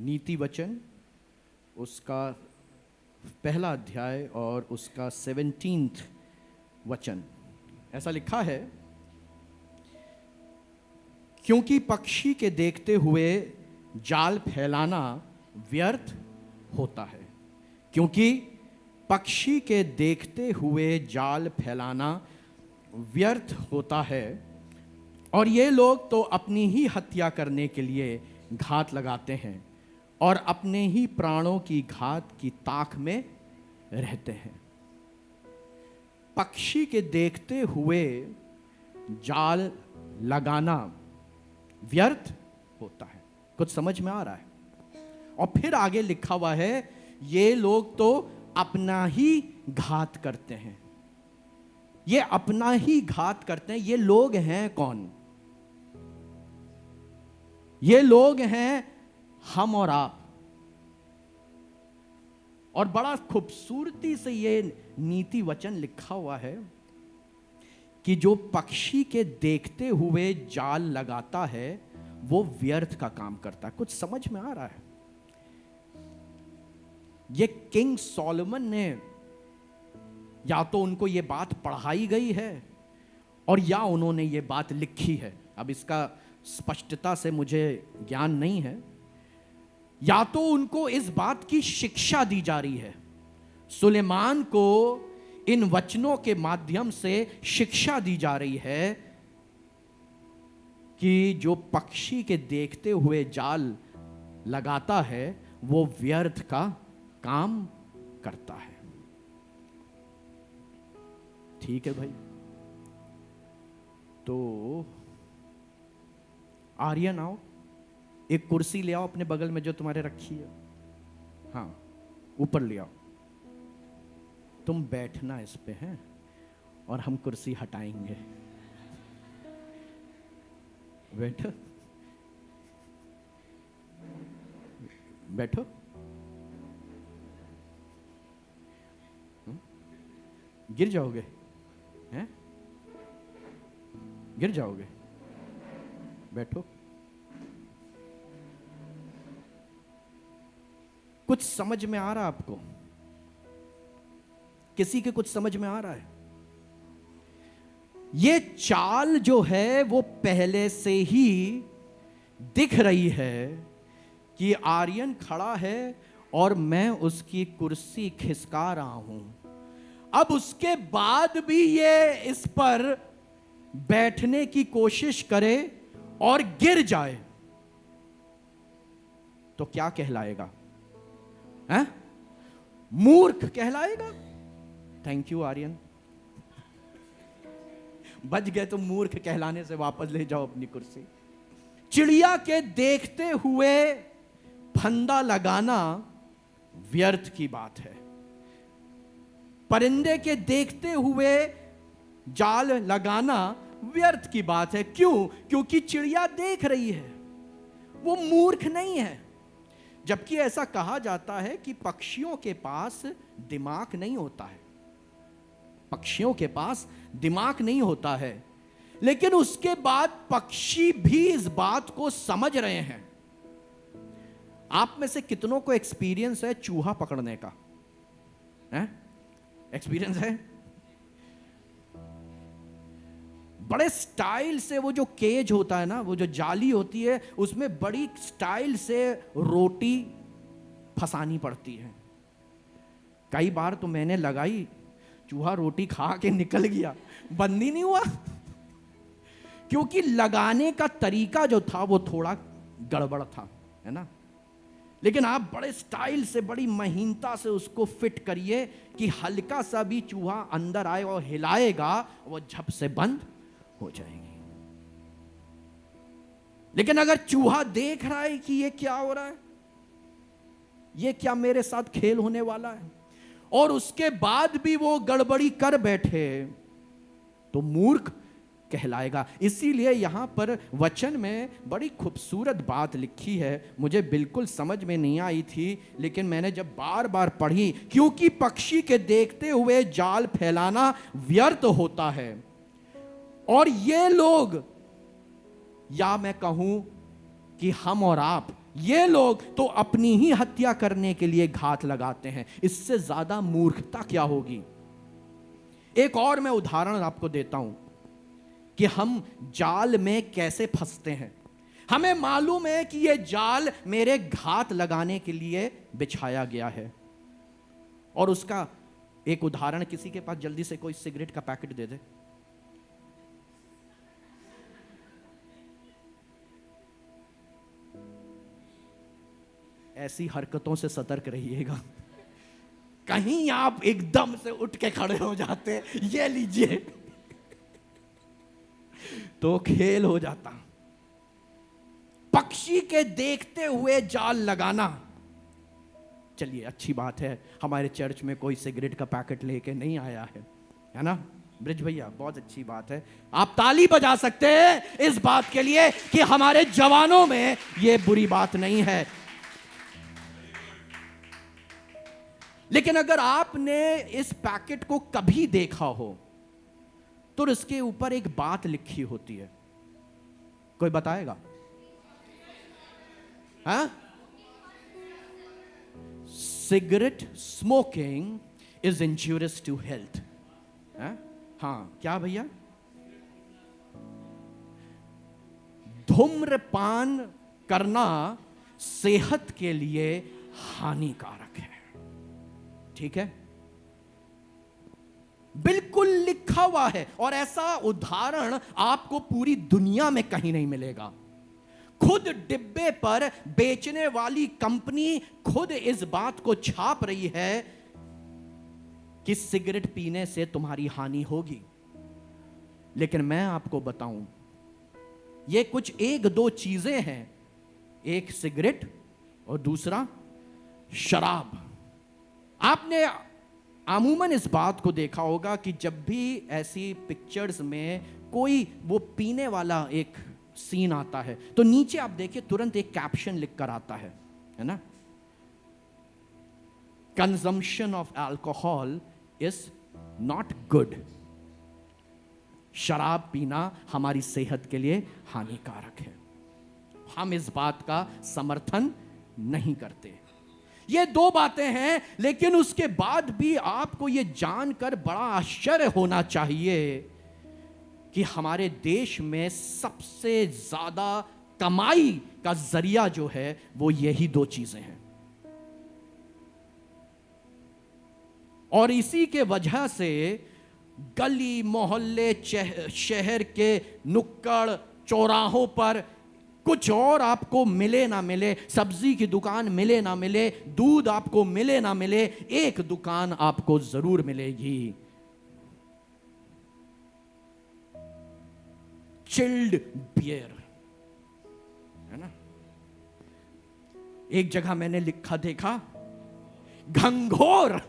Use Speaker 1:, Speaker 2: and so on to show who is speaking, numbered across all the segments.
Speaker 1: नीति वचन उसका पहला अध्याय और उसका 17th वचन ऐसा लिखा है, क्योंकि पक्षी के देखते हुए जाल फैलाना व्यर्थ होता है। क्योंकि पक्षी के देखते हुए जाल फैलाना व्यर्थ होता है और ये लोग तो अपनी ही हत्या करने के लिए घात लगाते हैं और अपने ही प्राणों की घात की ताक में रहते हैं। पक्षी के देखते हुए जाल लगाना व्यर्थ होता है। कुछ समझ में आ रहा है? और फिर आगे लिखा हुआ है, ये लोग तो अपना ही घात करते हैं। ये अपना ही घात करते हैं। ये लोग हैं कौन? ये लोग हैं हम और आप। और बड़ा खूबसूरती से ये नीति वचन लिखा हुआ है कि जो पक्षी के देखते हुए जाल लगाता है वो व्यर्थ का काम करता है। कुछ समझ में आ रहा है? ये किंग सोलोमन ने या तो उनको ये बात पढ़ाई गई है और या उन्होंने ये बात लिखी है। अब इसका स्पष्टता से मुझे ज्ञान नहीं है। या तो उनको इस बात की शिक्षा दी जा रही है। सुलेमान को इन वचनों के माध्यम से शिक्षा दी जा रही है कि जो पक्षी के देखते हुए जाल लगाता है वो व्यर्थ का काम करता है। ठीक है भाई। तो आर्यन आओ, एक कुर्सी ले आओ अपने बगल में जो तुम्हारे रखी है। हाँ, ऊपर ले आओ। तुम बैठना इस पे हैं और हम कुर्सी हटाएंगे। बैठो बैठो। गिर जाओगे हैं? गिर जाओगे। बैठो। कुछ समझ में आ रहा आपको? किसी के कुछ समझ में आ रहा है? ये चाल जो है वो पहले से ही दिख रही है कि आर्यन खड़ा है और मैं उसकी कुर्सी खिसका रहा हूं। अब उसके बाद भी ये इस पर बैठने की कोशिश करे और गिर जाए तो क्या कहलाएगा? हैं? मूर्ख कहलाएगा। थैंक यू आर्यन, बच गए। तो मूर्ख कहलाने से वापस ले जाओ अपनी कुर्सी। चिड़िया के देखते हुए फंदा लगाना व्यर्थ की बात है। परिंदे के देखते हुए जाल लगाना व्यर्थ की बात है। क्यों? क्योंकि चिड़िया देख रही है, वो मूर्ख नहीं है। जबकि ऐसा कहा जाता है कि पक्षियों के पास दिमाग नहीं होता है। पक्षियों के पास दिमाग नहीं होता है, लेकिन उसके बाद पक्षी भी इस बात को समझ रहे हैं। आप में से कितनों को एक्सपीरियंस है चूहा पकड़ने का? एक्सपीरियंस है? बड़े स्टाइल से वो जो केज होता है ना, वो जो जाली होती है, उसमें बड़ी स्टाइल से रोटी फंसानी पड़ती है। कई बार तो मैंने लगाई, चूहा रोटी खा के निकल गया, बंद ही नहीं हुआ। क्योंकि लगाने का तरीका जो था वो थोड़ा गड़बड़ था, है ना। लेकिन आप बड़े स्टाइल से, बड़ी महीनता से उसको फिट करिए कि हल्का सा भी चूहा अंदर आए और हिलाएगा, वो झप से बंद हो जाएगी। लेकिन अगर चूहा देख रहा है कि ये क्या हो रहा है, ये क्या मेरे साथ खेल होने वाला है, और उसके बाद भी वो गड़बड़ी कर बैठे, तो मूर्ख कहलाएगा। इसीलिए यहां पर वचन में बड़ी खूबसूरत बात लिखी है। मुझे बिल्कुल समझ में नहीं आई थी, लेकिन मैंने जब बार बार पढ़ी, क्योंकि पक्षी के देखते हुए जाल फैलाना व्यर्थ होता है और ये लोग, या मैं कहूं कि हम और आप, ये लोग तो अपनी ही हत्या करने के लिए घात लगाते हैं। इससे ज्यादा मूर्खता क्या होगी। एक और मैं उदाहरण आपको देता हूं कि हम जाल में कैसे फंसते हैं। हमें मालूम है कि यह जाल मेरे घात लगाने के लिए बिछाया गया है। और उसका एक उदाहरण, किसी के पास जल्दी से कोई सिगरेट का पैकेट दे दे। ऐसी हरकतों से सतर्क रहिएगा, कहीं आप एकदम से उठ के खड़े हो जाते, ये लीजिए, तो खेल हो जाता। पक्षी के देखते हुए जाल लगाना। चलिए, अच्छी बात है हमारे चर्च में कोई सिगरेट का पैकेट लेके नहीं आया है ना ब्रिज भैया, बहुत अच्छी बात है। आप ताली बजा सकते हैं इस बात के लिए कि हमारे जवानों में यह बुरी बात नहीं है। लेकिन अगर आपने इस पैकेट को कभी देखा हो तो इसके ऊपर एक बात लिखी होती है, कोई बताएगा? हाँ, cigarette smoking is injurious to health. हाँ, क्या भैया? धूम्रपान करना सेहत के लिए हानिकारक है। ठीक है, बिल्कुल लिखा हुआ है। और ऐसा उदाहरण आपको पूरी दुनिया में कहीं नहीं मिलेगा। खुद डिब्बे पर बेचने वाली कंपनी खुद इस बात को छाप रही है कि सिगरेट पीने से तुम्हारी हानि होगी। लेकिन मैं आपको बताऊं, ये कुछ एक दो चीजें हैं, एक सिगरेट और दूसरा शराब। आपने अमूमन इस बात को देखा होगा कि जब भी ऐसी पिक्चर्स में कोई वो पीने वाला एक सीन आता है तो नीचे आप देखिए तुरंत एक कैप्शन लिख कर आता है ना, consumption of alcohol is not good. शराब पीना हमारी सेहत के लिए हानिकारक है। हम इस बात का समर्थन नहीं करते। ये दो बातें हैं, लेकिन उसके बाद भी आपको ये जानकर बड़ा आश्चर्य होना चाहिए कि हमारे देश में सबसे ज्यादा कमाई का जरिया जो है वो यही दो चीजें हैं। और इसी के वजह से गली मोहल्ले शहर के नुक्कड़ चौराहों पर कुछ और आपको मिले ना मिले, सब्जी की दुकान मिले ना मिले, दूध आपको मिले ना मिले, एक दुकान आपको जरूर मिलेगी, चिल्ड बियर, है ना। एक जगह मैंने लिखा देखा, घंघोर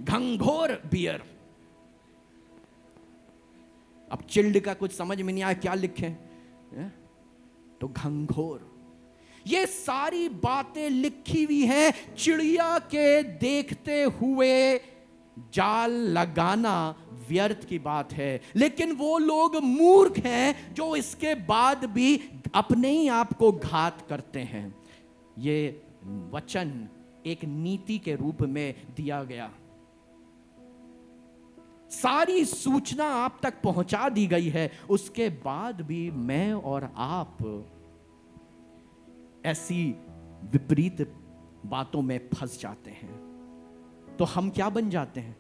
Speaker 1: घंघोर बियर। अब चिल्ड का कुछ समझ में नहीं आया क्या लिखे, तो घंघोर। ये सारी बातें लिखी हुई हैं। चिड़िया के देखते हुए जाल लगाना व्यर्थ की बात है, लेकिन वो लोग मूर्ख हैं जो इसके बाद भी अपने ही आप को घात करते हैं। ये वचन एक नीति के रूप में दिया गया। सारी सूचना आप तक पहुंचा दी गई है, उसके बाद भी मैं और आप ऐसी विपरीत बातों में फंस जाते हैं। तो हम क्या बन जाते हैं?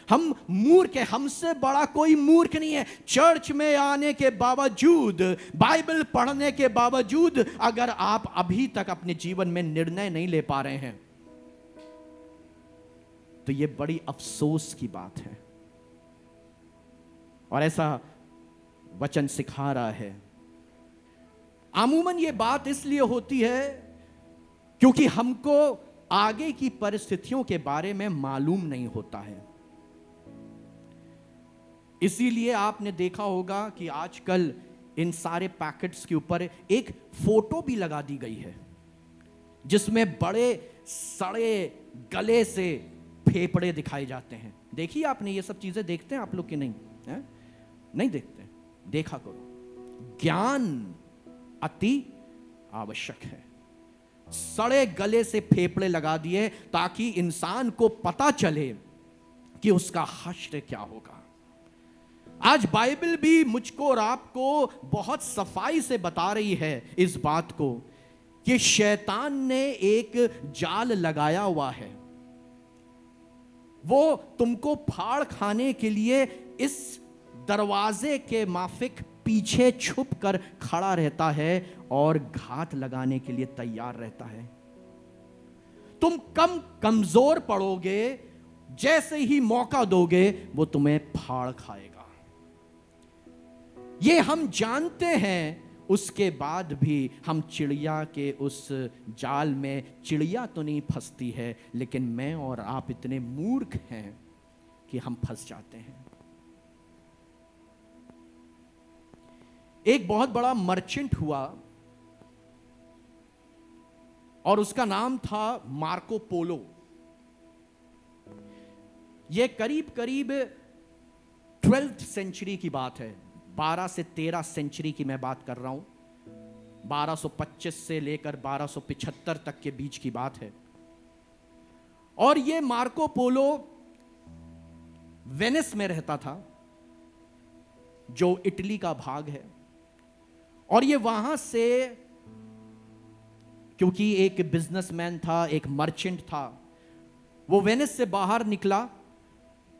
Speaker 1: हम मूर्ख हैं। हमसे बड़ा कोई मूर्ख नहीं है। चर्च में आने के बावजूद, बाइबल पढ़ने के बावजूद, अगर आप अभी तक अपने जीवन में निर्णय नहीं ले पा रहे हैं तो यह बड़ी अफसोस की बात है। और ऐसा वचन सिखा रहा है। अमूमन यह बात इसलिए होती है क्योंकि हमको आगे की परिस्थितियों के बारे में मालूम नहीं होता है। इसीलिए आपने देखा होगा कि आजकल इन सारे पैकेट्स के ऊपर एक फोटो भी लगा दी गई है जिसमें बड़े सड़े गले से फेफड़े दिखाए जाते हैं। देखिए, आपने ये सब चीजें देखते हैं आप लोग कि नहीं है? नहीं देखते, देखा करो। ज्ञान अति आवश्यक है। सड़े गले से फेफड़े लगा दिए ताकि इंसान को पता चले कि उसका हश्र क्या होगा। आज बाइबल भी मुझको और आपको बहुत सफाई से बता रही है इस बात को कि शैतान ने एक जाल लगाया हुआ है। वो तुमको फाड़ खाने के लिए इस दरवाजे के माफिक पीछे छुप कर खड़ा रहता है और घात लगाने के लिए तैयार रहता है। तुम कमजोर पड़ोगे, जैसे ही मौका दोगे वो तुम्हें फाड़ खाएगा। ये हम जानते हैं, उसके बाद भी हम चिड़िया के उस जाल में, चिड़िया तो नहीं फंसती है लेकिन मैं और आप इतने मूर्ख हैं कि हम फंस जाते हैं। एक बहुत बड़ा मर्चेंट हुआ और उसका नाम था मार्को पोलो। यह करीब करीब 12th सेंचुरी की बात है, 12 से 13 सेंचुरी की मैं बात कर रहा हूं। 1225 से लेकर 1275 तक के बीच की बात है। और यह मार्को पोलो वेनिस में रहता था, जो इटली का भाग है। और ये वहां से, क्योंकि एक बिजनेसमैन था, एक मर्चेंट था, वो वेनिस से बाहर निकला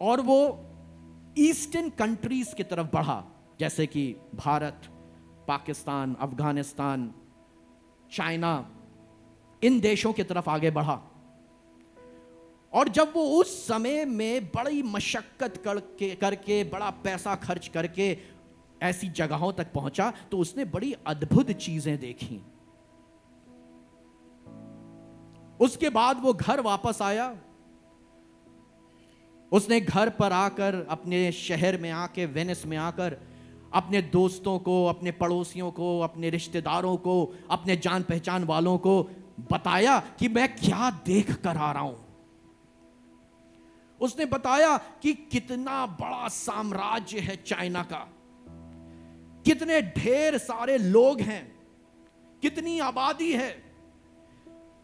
Speaker 1: और वो ईस्टर्न कंट्रीज की तरफ बढ़ा, जैसे कि भारत, पाकिस्तान, अफगानिस्तान, चाइना, इन देशों की तरफ आगे बढ़ा। और जब वो उस समय में बड़ी मशक्कत करके बड़ा पैसा खर्च करके ऐसी जगहों तक पहुंचा तो उसने बड़ी अद्भुत चीजें देखी। उसके बाद वो घर वापस आया। उसने घर पर आकर, अपने शहर में आके, वेनिस में आकर अपने दोस्तों को, अपने पड़ोसियों को, अपने रिश्तेदारों को, अपने जान पहचान वालों को बताया कि मैं क्या देख कर आ रहा हूं। उसने बताया कि कितना बड़ा साम्राज्य है चाइना का, कितने ढेर सारे लोग हैं, कितनी आबादी है,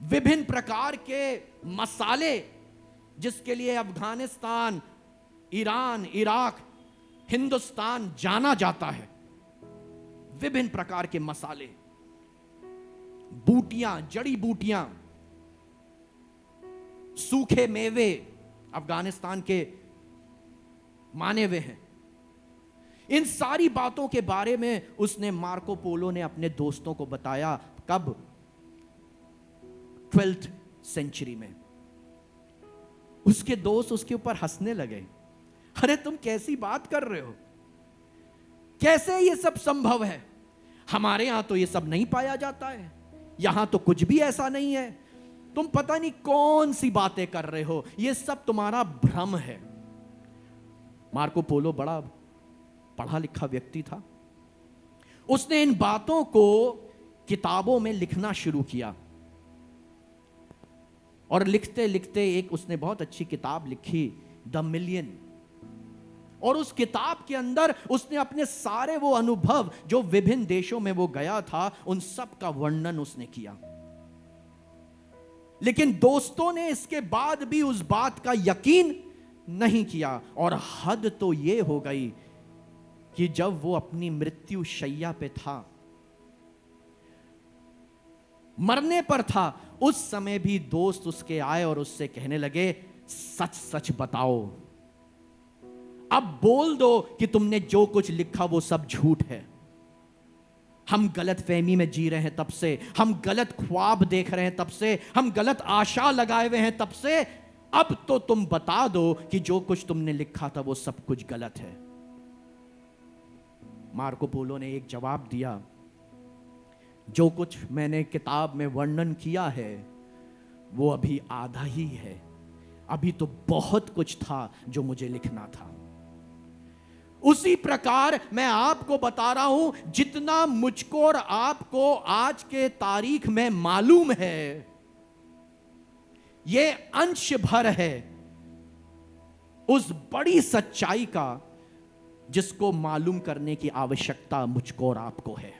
Speaker 1: विभिन्न प्रकार के मसाले जिसके लिए अफगानिस्तान, ईरान, इराक, हिंदुस्तान जाना जाता है। विभिन्न प्रकार के मसाले, बूटियां, जड़ी बूटियां, सूखे मेवे अफगानिस्तान के माने हुए हैं। इन सारी बातों के बारे में उसने, मार्को पोलो ने अपने दोस्तों को बताया। कब? 12th सेंचुरी में। उसके दोस्त उसके ऊपर हंसने लगे। अरे तुम कैसी बात कर रहे हो, कैसे ये सब संभव है? हमारे यहां तो ये सब नहीं पाया जाता है, यहां तो कुछ भी ऐसा नहीं है। तुम पता नहीं कौन सी बातें कर रहे हो, ये सब तुम्हारा भ्रम है। मार्को पोलो बड़ा पढ़ा लिखा व्यक्ति था। उसने इन बातों को किताबों में लिखना शुरू किया और लिखते लिखते एक उसने बहुत अच्छी किताब लिखी, द मिलियन। और उस किताब के अंदर उसने अपने सारे वो अनुभव, जो विभिन्न देशों में वो गया था, उन सब का वर्णन उसने किया। लेकिन दोस्तों ने इसके बाद भी उस बात का यकीन नहीं किया। और हद तो ये हो गई कि जब वो अपनी मृत्यु शैया पे था, मरने पर था, उस समय भी दोस्त उसके आए और उससे कहने लगे, सच सच बताओ, अब बोल दो कि तुमने जो कुछ लिखा वो सब झूठ है। हम गलत फहमी में जी रहे हैं तब से, हम गलत ख्वाब देख रहे हैं तब से, हम गलत आशा लगाए हुए हैं तब से। अब तो तुम बता दो कि जो कुछ तुमने लिखा था वो सब कुछ गलत है। मार्को पोलो ने एक जवाब दिया, जो कुछ मैंने किताब में वर्णन किया है वो अभी आधा ही है, अभी तो बहुत कुछ था जो मुझे लिखना था। उसी प्रकार मैं आपको बता रहा हूं, जितना मुझको और आपको आज के तारीख में मालूम है, ये अंश भर है उस बड़ी सच्चाई का जिसको मालूम करने की आवश्यकता मुझको और आपको है।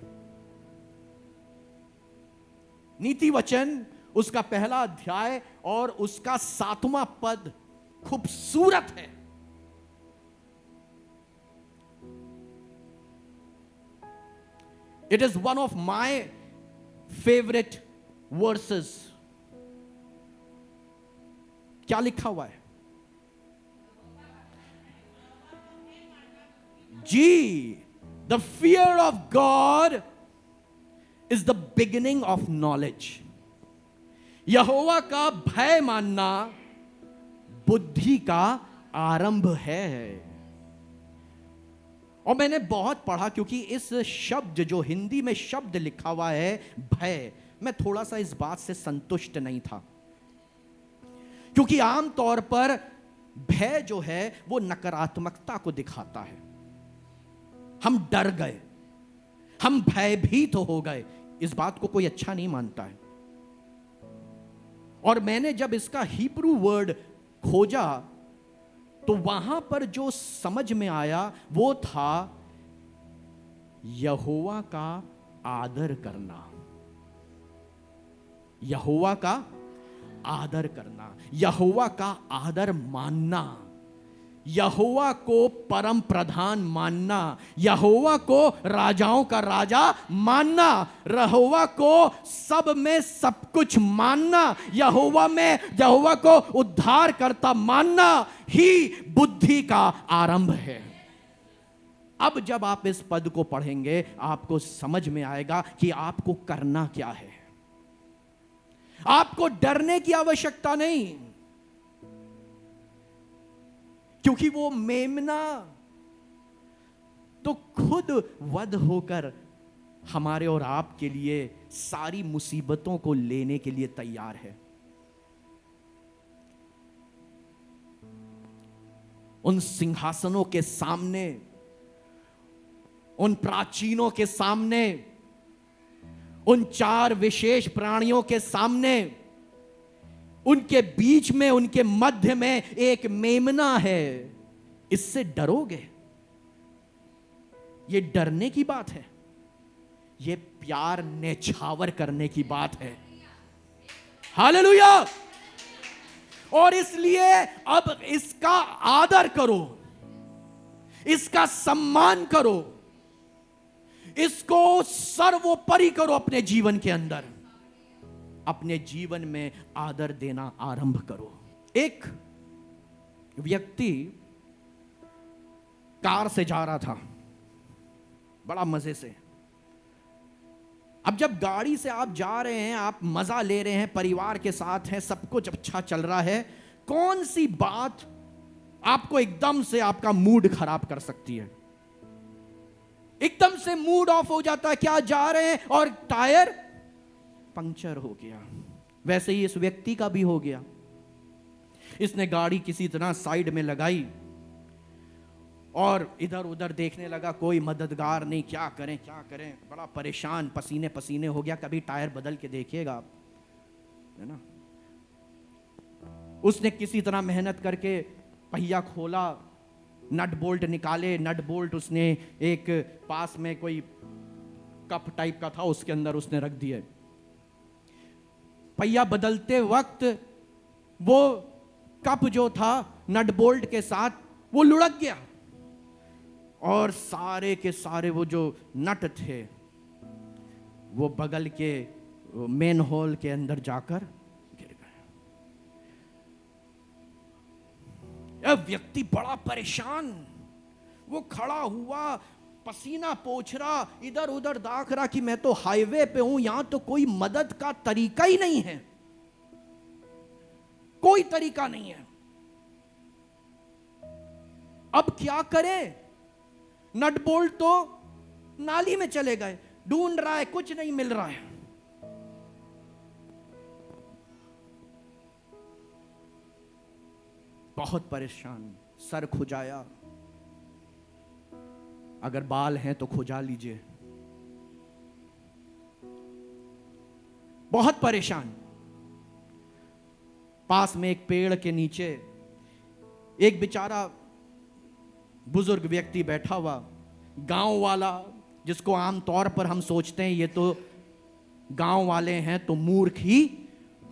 Speaker 1: नीति वचन उसका पहला अध्याय और उसका 7वां पद खूबसूरत है। It is one of my favourite verses. क्या लिखा हुआ है जी? The fear of God is the beginning of knowledge. यहोवा का भय मानना बुद्धि का आरंभ है। और मैंने बहुत पढ़ा, क्योंकि इस शब्द जो हिंदी में शब्द लिखा हुआ है भय, मैं थोड़ा सा इस बात से संतुष्ट नहीं था, क्योंकि आमतौर पर भय जो है वो नकारात्मकता को दिखाता है। हम डर गए, हम भयभीत हो गए, इस बात को कोई अच्छा नहीं मानता है। और मैंने जब इसका हिब्रू वर्ड खोजा तो वहां पर जो समझ में आया वो था यहोवा का आदर करना। यहोवा का आदर करना, यहोवा का आदर मानना, यहोवा को परम प्रधान मानना, यहोवा को राजाओं का राजा मानना, यहोवा को सब में सब कुछ मानना, यहोवा को उद्धार करता मानना ही बुद्धि का आरंभ है। अब जब आप इस पद को पढ़ेंगे आपको समझ में आएगा कि आपको करना क्या है। आपको डरने की आवश्यकता नहीं, क्योंकि वो मेमना तो खुद वध होकर हमारे और आपके लिए सारी मुसीबतों को लेने के लिए तैयार है। उन सिंहासनों के सामने, उन प्राचीनों के सामने, उन 4 विशेष प्राणियों के सामने, उनके बीच में, उनके मध्य में एक मेमना है। इससे डरोगे? ये डरने की बात है, ये प्यार नेछावर करने की बात है। हालेलुया। और इसलिए अब इसका आदर करो, इसका सम्मान करो, इसको सर्वोपरि करो अपने जीवन के अंदर। अपने जीवन में आदर देना आरंभ करो। एक व्यक्ति कार से जा रहा था बड़ा मजे से। अब जब गाड़ी से आप जा रहे हैं, आप मजा ले रहे हैं, परिवार के साथ हैं, सब कुछ अच्छा चल रहा है, कौन सी बात आपको एकदम से आपका मूड खराब कर सकती है? एकदम से मूड ऑफ हो जाता है। क्या जा रहे हैं और टायर पंक्चर हो गया। वैसे ही इस व्यक्ति का भी हो गया। इसने गाड़ी किसी तरह साइड में लगाई और इधर उधर देखने लगा, कोई मददगार नहीं, क्या करें क्या करें, बड़ा परेशान, पसीने पसीने हो गया। कभी टायर बदल के देखिएगा आप, है ना। उसने किसी तरह मेहनत करके पहिया खोला, नट बोल्ट निकाले, नट बोल्ट उसने एक पास में कोई कप टाइप का था उसके अंदर उसने रख दिए। पहिया बदलते वक्त वो कप जो था नट बोल्ट के साथ वो लुढ़क गया और सारे के सारे वो जो नट थे वो बगल के मेन होल के अंदर जाकर गिर गए। यह व्यक्ति बड़ा परेशान, वो खड़ा हुआ, पसीना पोंछ रहा, इधर उधर देख रहा कि मैं तो हाईवे पे हूं, यहां तो कोई मदद का तरीका ही नहीं है, कोई तरीका नहीं है। अब क्या करे? नट बोल्ट तो नाली में चले गए, ढूंढ रहा है, कुछ नहीं मिल रहा है। बहुत परेशान, सर खुजाया, अगर बाल हैं तो खुजा लीजिए। बहुत परेशान। पास में एक पेड़ के नीचे एक बेचारा बुजुर्ग व्यक्ति बैठा हुआ, गांव वाला, जिसको आमतौर पर हम सोचते हैं ये तो गांव वाले हैं तो मूर्ख ही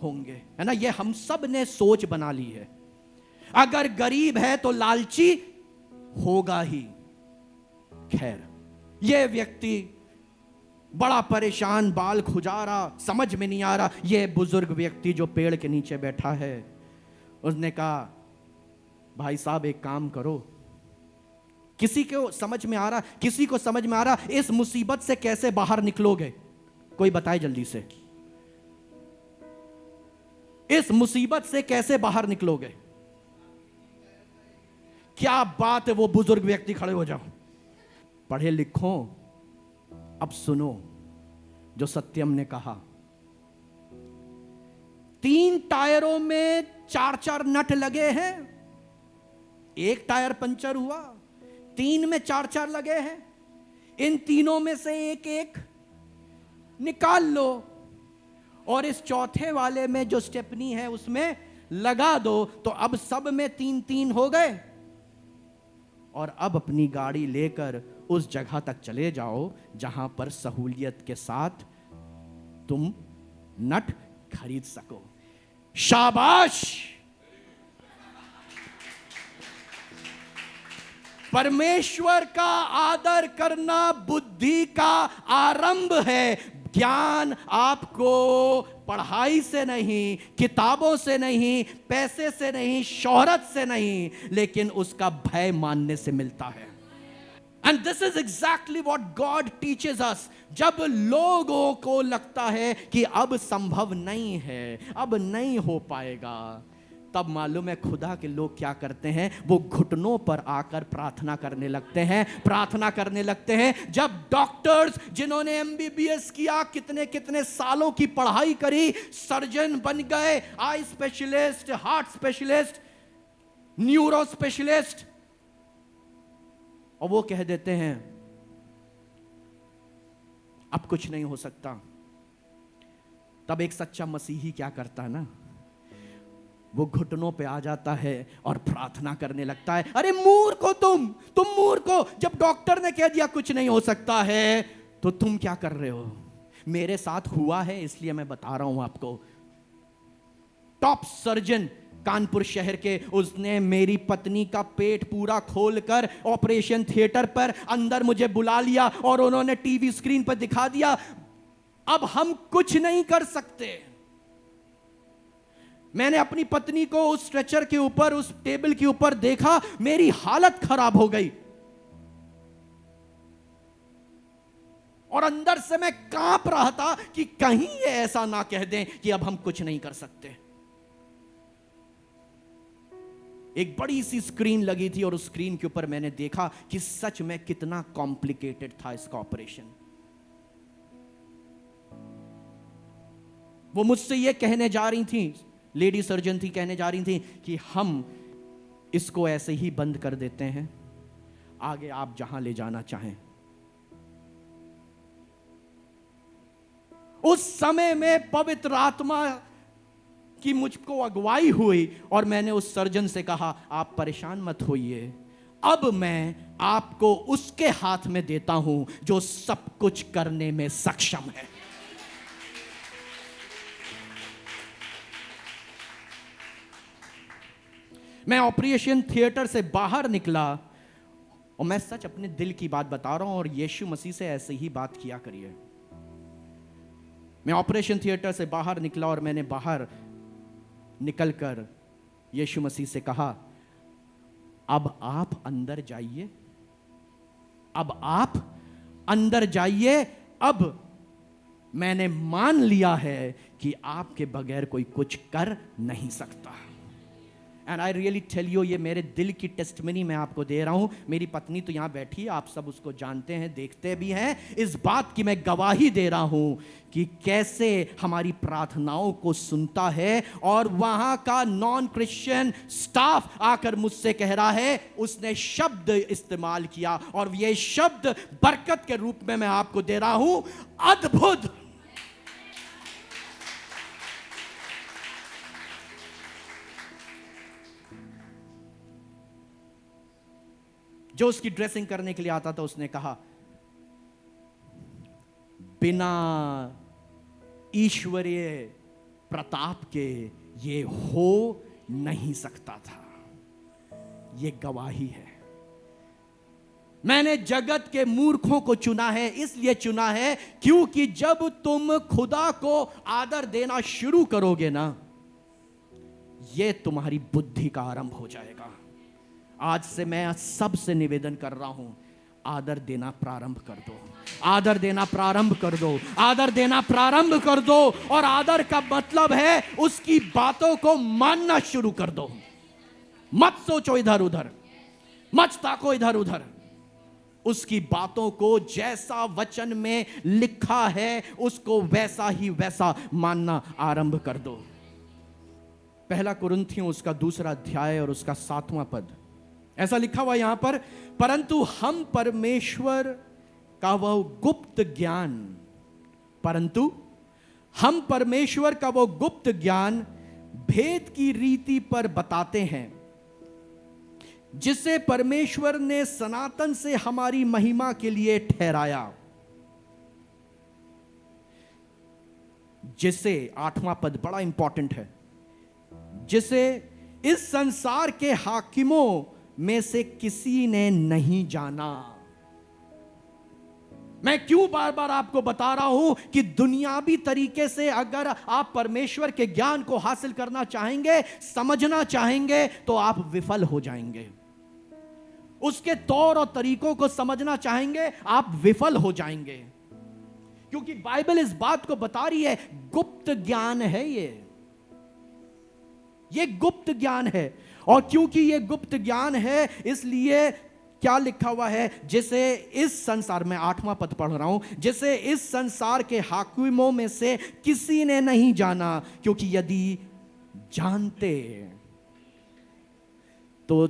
Speaker 1: होंगे, है ना। ये हम सब ने सोच बना ली है। अगर गरीब है तो लालची होगा ही। खैर, ये व्यक्ति बड़ा परेशान, बाल खुजारा, समझ में नहीं आ रहा। ये बुजुर्ग व्यक्ति जो पेड़ के नीचे बैठा है, उसने कहा, भाई साहब एक काम करो, किसी को समझ में आ रहा इस मुसीबत से कैसे बाहर निकलोगे? कोई बताए जल्दी से, इस मुसीबत से कैसे बाहर निकलोगे? क्या बात है, वो बुजुर्ग व्यक्ति, खड़े हो जाओ। पढ़े लिखो, अब सुनो जो सत्यम ने कहा। 3 टायरों में 4-4 नट लगे हैं। एक टायर पंचर हुआ, 3 में 4-4 लगे हैं। इन तीनों में से एक एक निकाल लो और इस चौथे वाले में जो स्टेपनी है उसमें लगा दो, तो अब सब में 3-3 हो गए। और अब अपनी गाड़ी लेकर उस जगह तक चले जाओ जहां पर सहूलियत के साथ तुम नट खरीद सको। शाबाश! परमेश्वर का आदर करना बुद्धि का आरंभ है। ज्ञान आपको पढ़ाई से नहीं, किताबों से नहीं, पैसे से नहीं, शोहरत से नहीं, लेकिन उसका भय मानने से मिलता है। And this is exactly what God teaches us. जब लोगों को लगता है कि अब संभव नहीं है, अब नहीं हो पाएगा, तब मालूम है खुदा के लोग क्या करते हैं? वो घुटनों पर आकर प्रार्थना करने लगते हैं। जब डॉक्टर्स जिन्होंने MBBS किया, कितने कितने सालों की पढ़ाई करी, सर्जन बन गए, eye specialist, heart specialist, neuro specialist, और वो कह देते हैं अब कुछ नहीं हो सकता। तब एक सच्चा मसीही क्या करता है ना, वो घुटनों पे आ जाता है और प्रार्थना करने लगता है। अरे मूर्ख हो तुम मूर्ख हो, जब डॉक्टर ने कह दिया कुछ नहीं हो सकता है तो तुम क्या कर रहे हो? मेरे साथ हुआ है इसलिए मैं बता रहा हूं आपको। टॉप सर्जन कानपुर शहर के, उसने मेरी पत्नी का पेट पूरा खोलकर ऑपरेशन थिएटर पर अंदर मुझे बुला लिया और उन्होंने टीवी स्क्रीन पर दिखा दिया अब हम कुछ नहीं कर सकते। मैंने अपनी पत्नी को उस स्ट्रेचर के ऊपर, उस टेबल के ऊपर देखा, मेरी हालत खराब हो गई और अंदर से मैं कांप रहा था कि कहीं ये ऐसा ना कह दें कि अब हम कुछ नहीं कर सकते। एक बड़ी सी स्क्रीन लगी थी और उस स्क्रीन के ऊपर मैंने देखा कि सच में कितना कॉम्प्लिकेटेड था इसका ऑपरेशन। वो मुझसे ये कहने जा रही थी, लेडी सर्जन थी, कहने जा रही थी कि हम इसको ऐसे ही बंद कर देते हैं, आगे आप जहां ले जाना चाहें। उस समय में पवित्र आत्मा कि मुझको अगुवाई हुई और मैंने उस सर्जन से कहा आप परेशान मत होइए, अब मैं आपको उसके हाथ में देता हूं जो सब कुछ करने में सक्षम है। मैं ऑपरेशन थिएटर से बाहर निकला और मैं सच अपने दिल की बात बता रहा हूं और यीशु मसीह से ऐसे ही बात किया करिए। मैं ऑपरेशन थिएटर से बाहर निकला और मैंने बाहर निकलकर यीशु मसीह से कहा अब आप अंदर जाइए, अब आप अंदर जाइए, अब मैंने मान लिया है कि आपके बगैर कोई कुछ कर नहीं सकता। And I really tell you, ये मेरे दिल की टेस्टमनी मैं आपको दे रहा हूं। मेरी पत्नी तो यहां बैठी है, आप सब उसको जानते हैं, देखते भी हैं। इस बात की मैं गवाही दे रहा हूं कि कैसे हमारी प्रार्थनाओं को सुनता है। और वहां का नॉन क्रिश्चियन स्टाफ आकर मुझसे कह रहा है, उसने शब्द इस्तेमाल किया और ये शब्द बरकत के रूप में मैं आपको दे रहा हूं, अद्भुत। जो उसकी ड्रेसिंग करने के लिए आता था उसने कहा बिना ईश्वरीय प्रताप के ये हो नहीं सकता था। ये गवाही है। मैंने जगत के मूर्खों को चुना है, इसलिए चुना है क्योंकि जब तुम खुदा को आदर देना शुरू करोगे ना, यह तुम्हारी बुद्धि का आरंभ हो जाएगा। आज से मैं सबसे निवेदन कर रहा हूं, आदर देना प्रारंभ कर दो, आदर देना प्रारंभ कर दो, आदर देना प्रारंभ कर दो। और आदर का मतलब है उसकी बातों को मानना शुरू कर दो। मत सोचो इधर उधर, मत ताको इधर उधर। उसकी बातों को जैसा वचन में लिखा है उसको वैसा ही वैसा मानना आरंभ कर दो। पहला कुरिन्थियों उसका 2 अध्याय और उसका 7वां पद, ऐसा लिखा हुआ यहां पर, परंतु हम परमेश्वर का वह गुप्त ज्ञान, परंतु हम परमेश्वर का वो गुप्त ज्ञान भेद की रीति पर बताते हैं, जिसे परमेश्वर ने सनातन से हमारी महिमा के लिए ठहराया, जिसे 8वां पद बड़ा इंपॉर्टेंट है, जिसे इस संसार के हाकिमों में से किसी ने नहीं जाना। मैं क्यों बार बार आपको बता रहा हूं कि दुनियावी तरीके से अगर आप परमेश्वर के ज्ञान को हासिल करना चाहेंगे, समझना चाहेंगे, तो आप विफल हो जाएंगे। उसके तौर और तरीकों को समझना चाहेंगे, आप विफल हो जाएंगे। क्योंकि बाइबल इस बात को बता रही है, गुप्त ज्ञान है ये गुप्त ज्ञान है। और क्योंकि ये गुप्त ज्ञान है, इसलिए क्या लिखा हुआ है, जिसे इस संसार में, 8वां पद पढ़ रहा हूं, जिसे इस संसार के हाकिमों में से किसी ने नहीं जाना, क्योंकि यदि जानते, तो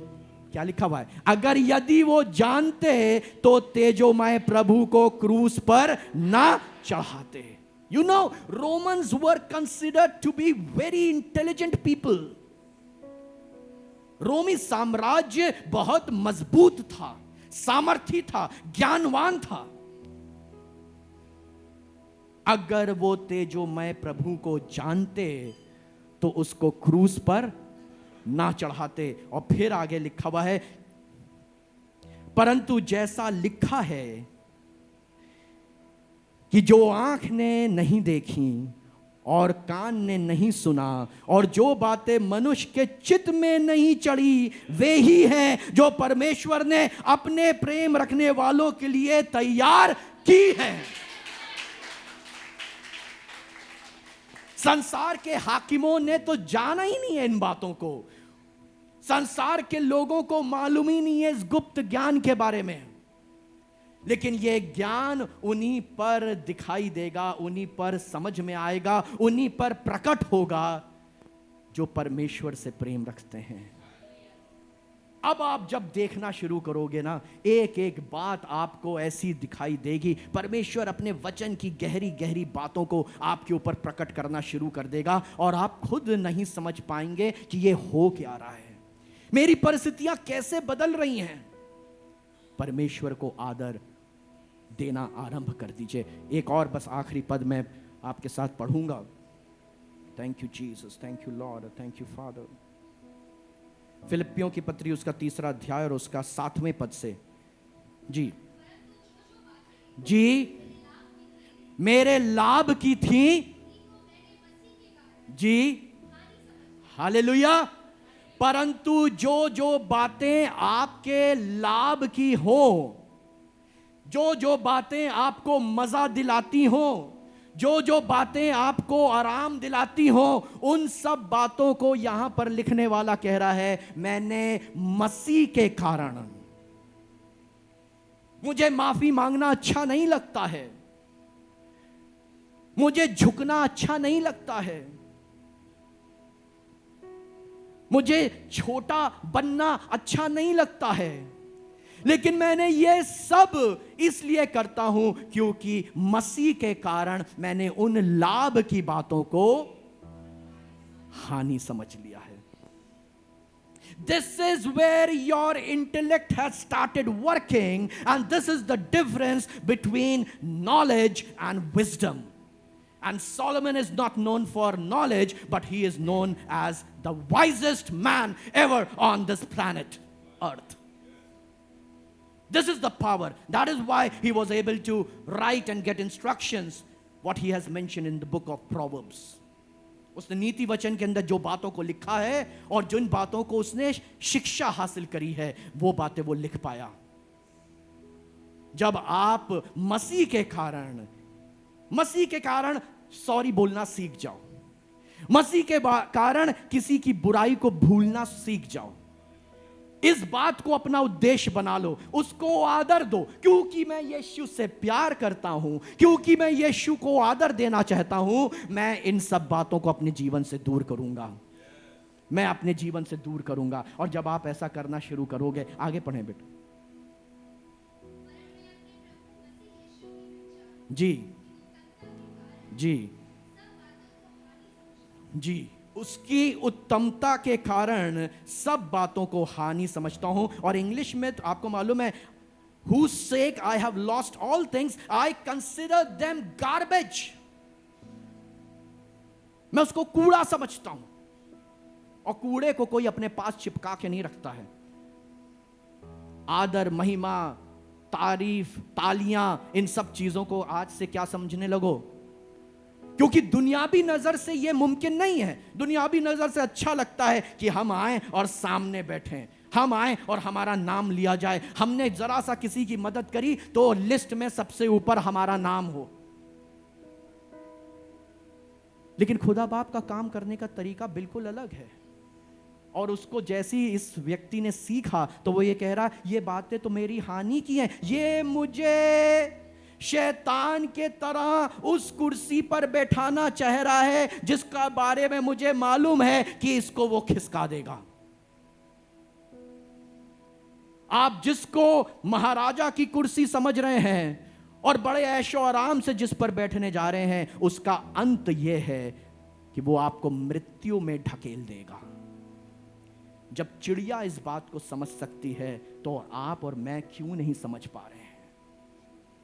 Speaker 1: क्या लिखा हुआ है, अगर यदि वो जानते तो तेजोमय प्रभु को क्रूस पर ना चढ़ाते। You know, Romans were considered to be very intelligent people. रोमी साम्राज्य बहुत मजबूत था, सामर्थी था, ज्ञानवान था। अगर वो तेजोमय प्रभु को जानते तो उसको क्रूस पर ना चढ़ाते। और फिर आगे लिखा हुआ है, परंतु जैसा लिखा है कि जो आंख ने नहीं देखी और कान ने नहीं सुना और जो बातें मनुष्य के चित्त में नहीं चढ़ी, वे ही हैं जो परमेश्वर ने अपने प्रेम रखने वालों के लिए तैयार की है। संसार के हाकिमों ने तो जाना ही नहीं है इन बातों को। संसार के लोगों को मालूम ही नहीं है इस गुप्त ज्ञान के बारे में। लेकिन यह ज्ञान उन्हीं पर दिखाई देगा, उन्हीं पर समझ में आएगा, उन्हीं पर प्रकट होगा जो परमेश्वर से प्रेम रखते हैं। अब आप जब देखना शुरू करोगे ना, एक एक बात आपको ऐसी दिखाई देगी। परमेश्वर अपने वचन की गहरी गहरी बातों को आपके ऊपर प्रकट करना शुरू कर देगा और आप खुद नहीं समझ पाएंगे कि यह हो क्या रहा है, मेरी परिस्थितियां कैसे बदल रही हैं। परमेश्वर को आदर देना आरंभ कर दीजिए। एक और बस आखिरी पद मैं आपके साथ पढ़ूंगा। Thank you Jesus, thank you Lord, thank you father. फिलिप्पियों की पत्री उसका 3 अध्याय और उसका 7वें पद से, जी मेरे लाभ की थी, जी हालेलुया। परंतु जो जो बातें आपके लाभ की हो, जो जो बातें आपको मजा दिलाती हो, जो जो बातें आपको आराम दिलाती हो, उन सब बातों को यहां पर लिखने वाला कह रहा है, मैंने मसीह के कारण, मुझे माफी मांगना अच्छा नहीं लगता है, मुझे झुकना अच्छा नहीं लगता है, मुझे छोटा बनना अच्छा नहीं लगता है, लेकिन मैंने ये सब इसलिए करता हूं क्योंकि मसीह के कारण मैंने उन लाभ की बातों को हानि समझ लिया है। This is where your intellect has started working, and this is the difference between knowledge and wisdom. And Solomon is not known for knowledge, but he is known as the wisest man ever on this planet Earth. This is the power. That is why he was able to write and get instructions, what he has mentioned in the book of Proverbs. उसने नीति वचन के अंदर जो बातों को लिखा है और जिन बातों को उसने शिक्षा हासिल करी है, वो बातें वो लिख पाया। जब आप मसीह के कारण सॉरी बोलना सीख जाओ, मसीह के कारण किसी की बुराई को भूलना सीख जाओ, इस बात को अपना उद्देश्य बना लो, उसको आदर दो, क्योंकि मैं यीशु से प्यार करता हूं, क्योंकि मैं यीशु को आदर देना चाहता हूं, मैं इन सब बातों को अपने जीवन से दूर करूंगा, मैं अपने जीवन से दूर करूंगा। और जब आप ऐसा करना शुरू करोगे, आगे पढ़ें बेटा जी जी जी, उसकी उत्तमता के कारण सब बातों को हानि समझता हूं। और इंग्लिश में तो आपको मालूम है, whose sake I have lost all things, I consider them garbage. मैं उसको कूड़ा समझता हूं, और कूड़े को कोई अपने पास चिपका के नहीं रखता है। आदर, महिमा, तारीफ, तालियां, इन सब चीजों को आज से क्या समझने लगो, क्योंकि दुनियावी नजर से यह मुमकिन नहीं है। दुनियावी नजर से अच्छा लगता है कि हम आए और सामने बैठें, हम आए और हमारा नाम लिया जाए, हमने जरा सा किसी की मदद करी तो लिस्ट में सबसे ऊपर हमारा नाम हो। लेकिन खुदा बाप का काम करने का तरीका बिल्कुल अलग है। और उसको जैसी इस व्यक्ति ने सीखा तो वो ये कह रहा, ये बातें तो मेरी हानि की हैं, ये मुझे शैतान के तरह उस कुर्सी पर बैठाना चाह रहा है जिसका बारे में मुझे मालूम है कि इसको वो खिसका देगा। आप जिसको महाराजा की कुर्सी समझ रहे हैं और बड़े ऐशो आराम से जिस पर बैठने जा रहे हैं, उसका अंत यह है कि वो आपको मृत्यु में ढकेल देगा। जब चिड़िया इस बात को समझ सकती है तो आप और मैं क्यों नहीं समझ पा रहे हैं।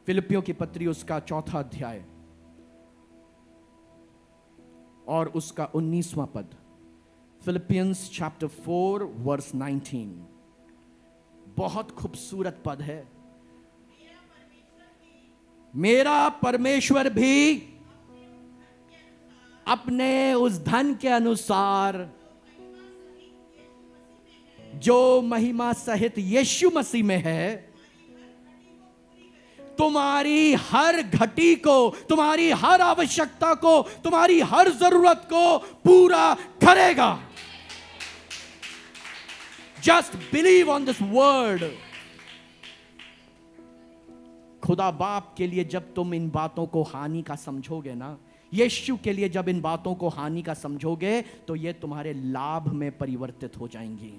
Speaker 1: फिलिपियों की पत्री उसका 4 अध्याय और उसका 19वां पद, फिलिपियंस चैप्टर 4 वर्स 19, बहुत खूबसूरत पद है। मेरा परमेश्वर भी अपने उस धन के अनुसार जो महिमा सहित यीशु मसीह में है, तुम्हारी हर घटी को, तुम्हारी हर आवश्यकता को, तुम्हारी हर जरूरत को पूरा करेगा। Just believe on this word. खुदा बाप के लिए जब तुम इन बातों को हानि का समझोगे ना, यीशु के लिए जब इन बातों को हानि का समझोगे, तो ये तुम्हारे लाभ में परिवर्तित हो जाएंगी।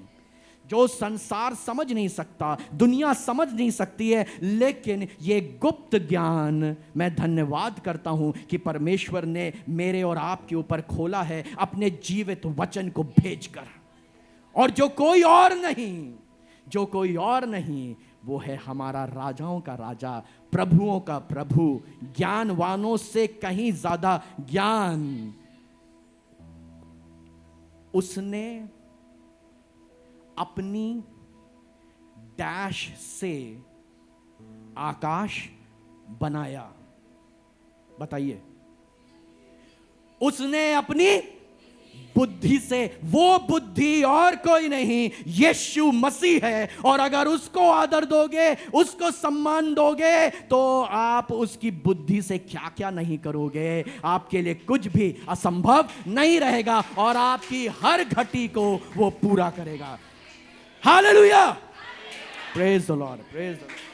Speaker 1: जो संसार समझ नहीं सकता, दुनिया समझ नहीं सकती है, लेकिन ये गुप्त ज्ञान मैं धन्यवाद करता हूं कि परमेश्वर ने मेरे और आपके ऊपर खोला है अपने जीवित वचन को भेजकर। और जो कोई और नहीं, वो है हमारा राजाओं का राजा, प्रभुओं का प्रभु, ज्ञानवानों से कहीं ज्यादा ज्ञान। उसने अपनी डैश से आकाश बनाया। बताइए, उसने अपनी बुद्धि से, वो बुद्धि और कोई नहीं, यीशु मसीह है। और अगर उसको आदर दोगे, उसको सम्मान दोगे, तो आप उसकी बुद्धि से क्या क्या नहीं करोगे, आपके लिए कुछ भी असंभव नहीं रहेगा और आपकी हर घटी को वो पूरा करेगा। Hallelujah, praise the Lord, praise the Lord.